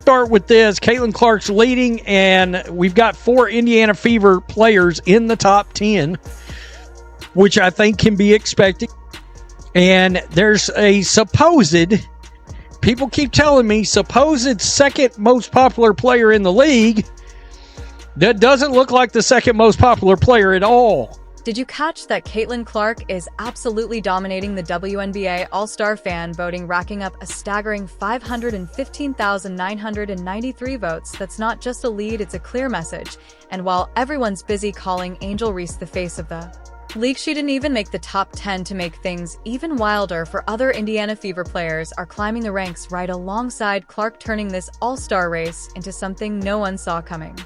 start with this. Caitlin Clark's leading, and we've got 4 Indiana Fever players in the top 10, which I think can be expected. And there's a supposed, people keep telling me, supposed second most popular player in the league that doesn't look like the second most popular player at all. Did you catch that Caitlin Clark is absolutely dominating the WNBA All-Star fan voting, racking up a staggering 515,993 votes? That's not just a lead, it's a clear message. And while everyone's busy calling Angel Reese the face of the league, she didn't even make the top 10 to make things even wilder for other Indiana Fever players are climbing the ranks right alongside Clark, turning this All-Star race into something no one saw coming.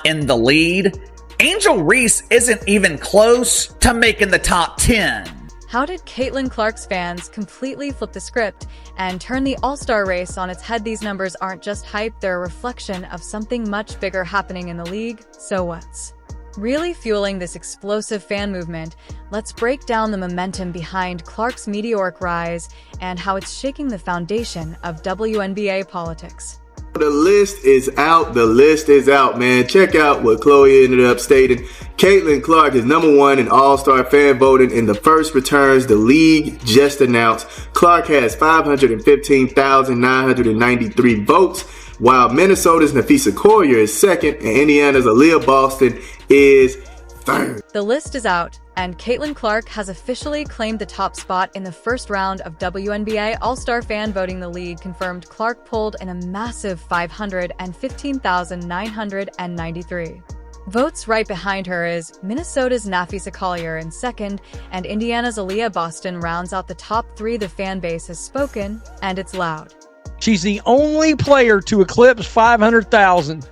In the lead, Angel Reese isn't even close to making the top 10. How did Caitlin Clark's fans completely flip the script and turn the All-Star race on its head? These numbers aren't just hype, they're a reflection of something much bigger happening in the league. So what's really fueling this explosive fan movement? Let's break down the momentum behind Clark's meteoric rise and how it's shaking the foundation of WNBA politics. The list is out. The list is out, man. Check out what Chloe ended up stating. Caitlin Clark is number 1 in All-Star fan voting in the first returns the league just announced. Clark has 515,993 votes, while Minnesota's Nafisa Collier is second and Indiana's Aaliyah Boston is third. The list is out, and Caitlin Clark has officially claimed the top spot in the first round of WNBA All-Star fan voting. The league confirmed Clark pulled in a massive 515,993 votes. Right behind her is Minnesota's Nafisa Collier in second, and Indiana's Aaliyah Boston rounds out the top 3. The fan base has spoken, and it's loud. She's the only player to eclipse 500,000.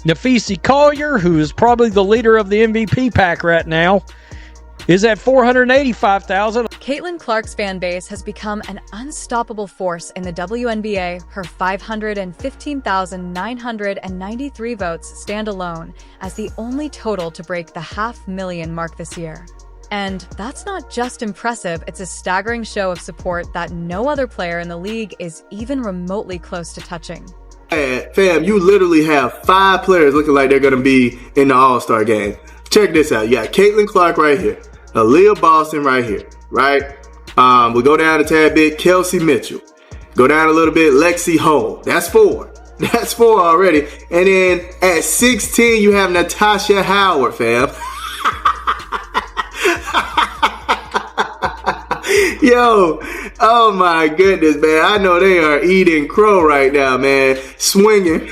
Nafisa Collier, who is probably the leader of the MVP pack right now, is at 485,000. Caitlin Clark's fan base has become an unstoppable force in the WNBA. Her 515,993 votes stand alone as the only total to break the 500,000 mark this year. And that's not just impressive, it's a staggering show of support that no other player in the league is even remotely close to touching. Fam, you literally have 5 players looking like they're going to be in the All-Star game. Check this out. You got Caitlin Clark right here. Aaliyah Boston right here, right? We go down a tad bit. Kelsey Mitchell. Go down a little bit. Lexi Hull. That's 4. That's 4 already. And then at 16, you have Natasha Howard, fam. Yo, oh my goodness, man. I know they are eating crow right now, man. Swinging.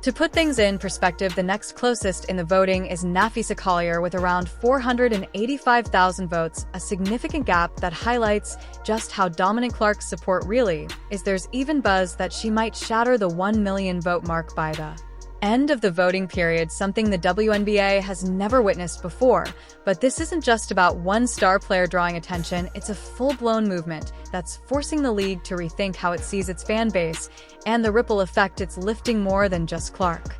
To put things in perspective, the next closest in the voting is Nafisa Collier with around 485,000 votes, a significant gap that highlights just how dominant Clark's support really is. There's even buzz that she might shatter the 1 million vote mark by the end of the voting period, something the WNBA has never witnessed before. But this isn't just about one star player drawing attention, it's a full-blown movement that's forcing the league to rethink how it sees its fan base and the ripple effect it's lifting more than just Clark.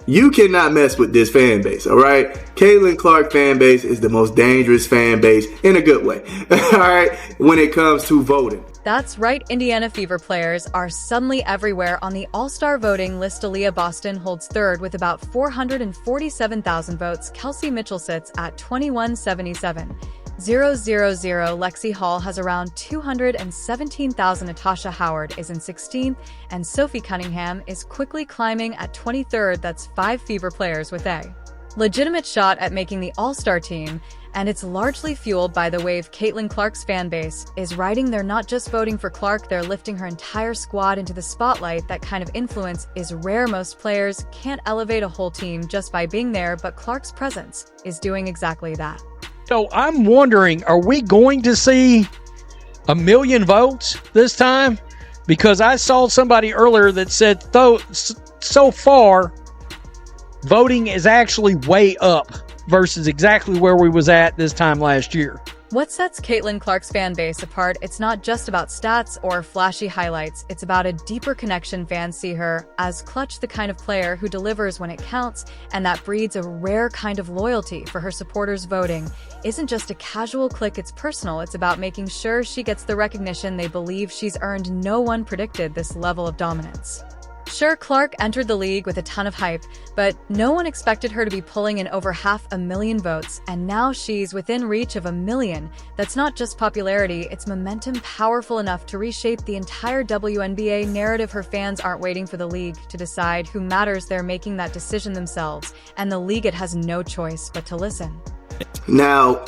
You cannot mess with this fan base, all right? Caitlin Clark fan base is the most dangerous fan base in a good way, all right, when it comes to voting. That's right, Indiana Fever players are suddenly everywhere on the All-Star voting list. Aaliyah Boston holds third with about 447,000 votes. Kelsey Mitchell sits at 2177,000. Lexi Hall has around 217,000. Natasha Howard is in 16th, and Sophie Cunningham is quickly climbing at 23rd. That's 5 Fever players with a legitimate shot at making the All-Star team, and it's largely fueled by the wave Caitlin Clark's fan base is riding. They're not just voting for Clark, they're lifting her entire squad into the spotlight. That kind of influence is rare. Most players can't elevate a whole team just by being there, but Clark's presence is doing exactly that. So I'm wondering, are we going to see 1 million votes this time? Because I saw somebody earlier that said, though, so far, voting is actually way up versus exactly where we was at this time last year. What sets Caitlin Clark's fan base apart, it's not just about stats or flashy highlights, it's about a deeper connection. Fans see her as clutch, the kind of player who delivers when it counts, and that breeds a rare kind of loyalty. For her supporters, voting isn't just a casual click, it's personal. It's about making sure she gets the recognition they believe she's earned. No one predicted this level of dominance. Sure, Clark entered the league with a ton of hype, but no one expected her to be pulling in over 500,000 votes, and now she's within reach of 1 million. That's not just popularity, it's momentum powerful enough to reshape the entire WNBA narrative. Her fans aren't waiting for the league to decide who matters, they're making that decision themselves, and the league, it has no choice but to listen. Now,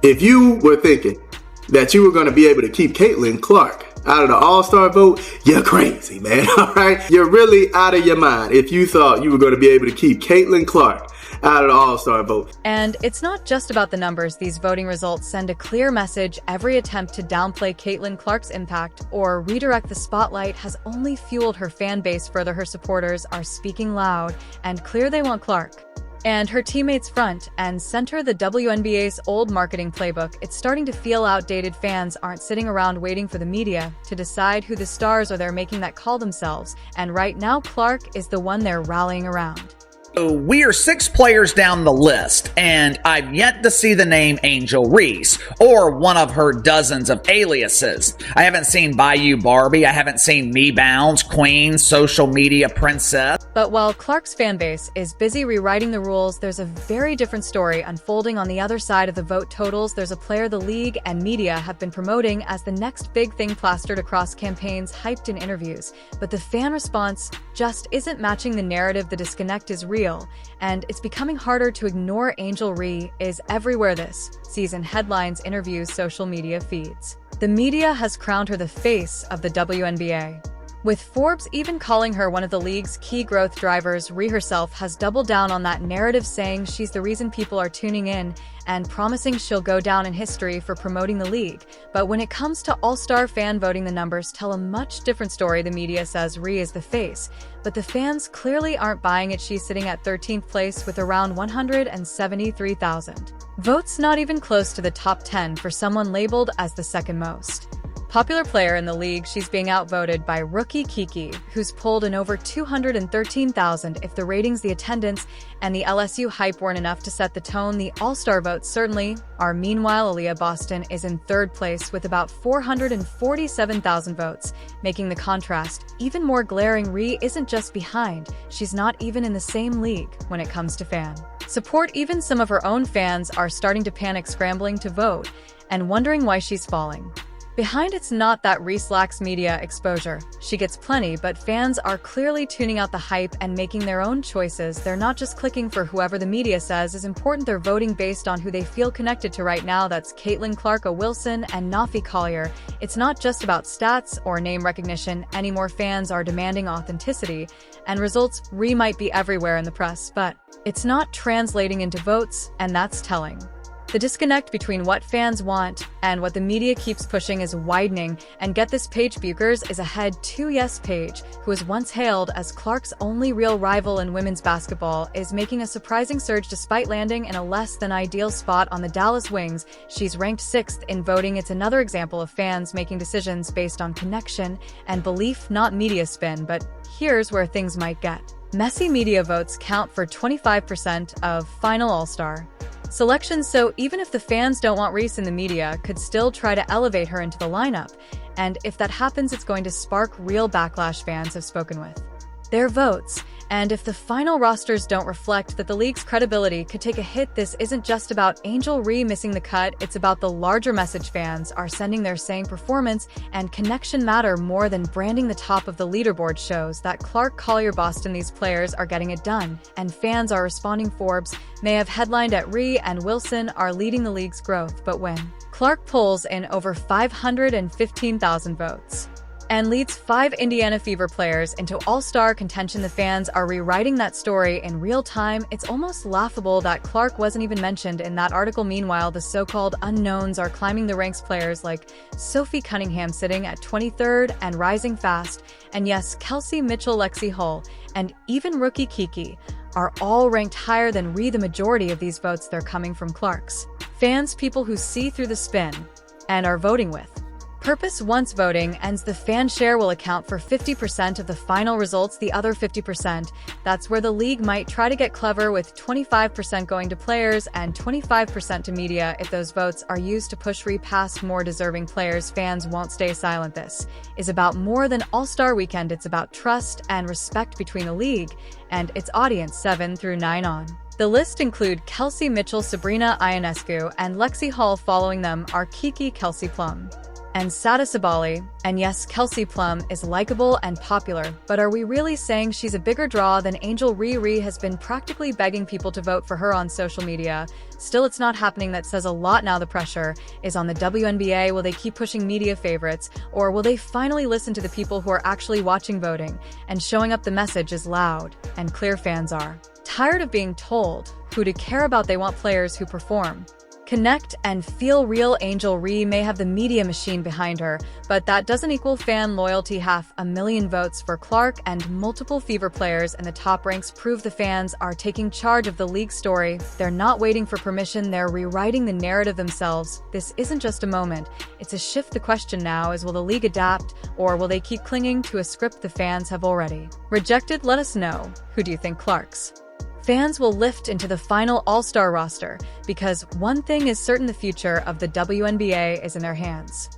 if you were thinking that you were going to be able to keep Caitlin Clark out of the All-Star vote, you're crazy, man. All right? You're really out of your mind if you thought you were going to be able to keep Caitlin Clark out of the All-Star vote. And it's not just about the numbers. These voting results send a clear message. Every attempt to downplay Caitlin Clark's impact or redirect the spotlight has only fueled her fan base further. Her supporters are speaking loud and clear. They want Clark and her teammates front and center. The WNBA's old marketing playbook, it's starting to feel outdated. Fans aren't sitting around waiting for the media to decide who the stars are. They're making that call themselves. And right now, Clark is the one they're rallying around. So we are 6 players down the list, and I've yet to see the name Angel Reese or one of her dozens of aliases. I haven't seen Bayou Barbie, I haven't seen Me Bounds, Queen, Social Media Princess. But while Clark's fan base is busy rewriting the rules, there's a very different story unfolding on the other side of the vote totals. There's a player the league and media have been promoting as the next big thing, plastered across campaigns, hyped in interviews. But the fan response just isn't matching the narrative. The disconnect is real, and it's becoming harder to ignore. Angel Reese is everywhere this season. Headlines, interviews, social media feeds. The media has crowned her the face of the WNBA, with Forbes even calling her one of the league's key growth drivers. Reese herself has doubled down on that narrative, saying she's the reason people are tuning in and promising she'll go down in history for promoting the league. But when it comes to All-Star fan voting, the numbers tell a much different story. The media says Reese is the face, but the fans clearly aren't buying it. She's sitting at 13th place with around 173,000 votes, not even close to the top 10 for someone labeled as the second most popular player in the league. She's being outvoted by rookie Kiki, who's pulled in over 213,000. If the ratings, the attendance, and the LSU hype weren't enough to set the tone, the All-Star votes certainly are. Meanwhile, Aaliyah Boston is in 3rd place with about 447,000 votes, making the contrast even more glaring. Reese isn't just behind, she's not even in the same league when it comes to fan support. Even some of her own fans are starting to panic, scrambling to vote and wondering why she's falling behind. It's not that Reese lacks media exposure. She gets plenty, but fans are clearly tuning out the hype and making their own choices. They're not just clicking for whoever the media says is important, they're voting based on who they feel connected to right now. That's Caitlin Clark, A. Wilson, and Nafi Collier. It's not just about stats or name recognition anymore. Fans are demanding authenticity and results. Reese might be everywhere in the press, but it's not translating into votes, and that's telling. The disconnect between what fans want and what the media keeps pushing is widening. And get this, Paige Bueckers is ahead 2. Yes, Paige, who was once hailed as Clark's only real rival in women's basketball, is making a surprising surge despite landing in a less than ideal spot on the Dallas Wings. She's ranked 6th in voting. It's another example of fans making decisions based on connection and belief, not media spin. But here's where things might get messy. Media votes count for 25% of final All-Star selections, so even if the fans don't want Reese in, the media could still try to elevate her into the lineup. And if that happens, it's going to spark real backlash. Fans have spoken with their votes, and if the final rosters don't reflect that, the league's credibility could take a hit. This isn't just about Angel Reese missing the cut, it's about the larger message fans are sending. They're saying performance and connection matter more than branding. The top of the leaderboard shows that Clark, Collier, Boston, these players are getting it done, and fans are responding. Forbes may have headlined at Reese and Wilson are leading the league's growth, but when Clark pulls in over 515,000 votes and leads 5 Indiana Fever players into All-Star contention, the fans are rewriting that story in real time. It's almost laughable that Clark wasn't even mentioned in that article. Meanwhile, the so-called unknowns are climbing the ranks. Players like Sophie Cunningham sitting at 23rd and rising fast. And yes, Kelsey Mitchell, Lexi Hull, and even rookie Kiki are all ranked higher than Reese. The majority of these votes, they're coming from Clark's Fans, people who see through the spin and are voting with purpose. Once voting ends, the fan share will account for 50% of the final results. The other 50%, that's where the league might try to get clever, with 25% going to players and 25% to media. If those votes are used to push past more deserving players, fans won't stay silent. This is about more than All-Star Weekend. It's about trust and respect between the league and its audience. 7 through 9 on the list include Kelsey Mitchell, Sabrina Ionescu, and Lexi Hall. Following them are Kiki, Kelsey Plum, and Sada Sabali. And yes, Kelsey Plum is likable and popular, but are we really saying she's a bigger draw than Angel Reese? Has been practically begging people to vote for her on social media. Still, it's not happening. That says a lot. Now the pressure is on the WNBA. Will they keep pushing media favorites, or will they finally listen to the people who are actually watching, voting, and showing up? The message is loud and clear. Fans are tired of being told who to care about. They want players who perform, connect, and feel real. Angel Reese may have the media machine behind her, but that doesn't equal fan loyalty. 500,000 votes for Clark and multiple Fever players in the top ranks prove the fans are taking charge of the league story. They're not waiting for permission, they're rewriting the narrative themselves. This isn't just a moment, it's a shift. The question now is, will the league adapt, or will they keep clinging to a script the fans have already rejected? Let us know. Who do you think Clark's fans will lift into the final All-Star roster? Because one thing is certain, the future of the WNBA is in their hands.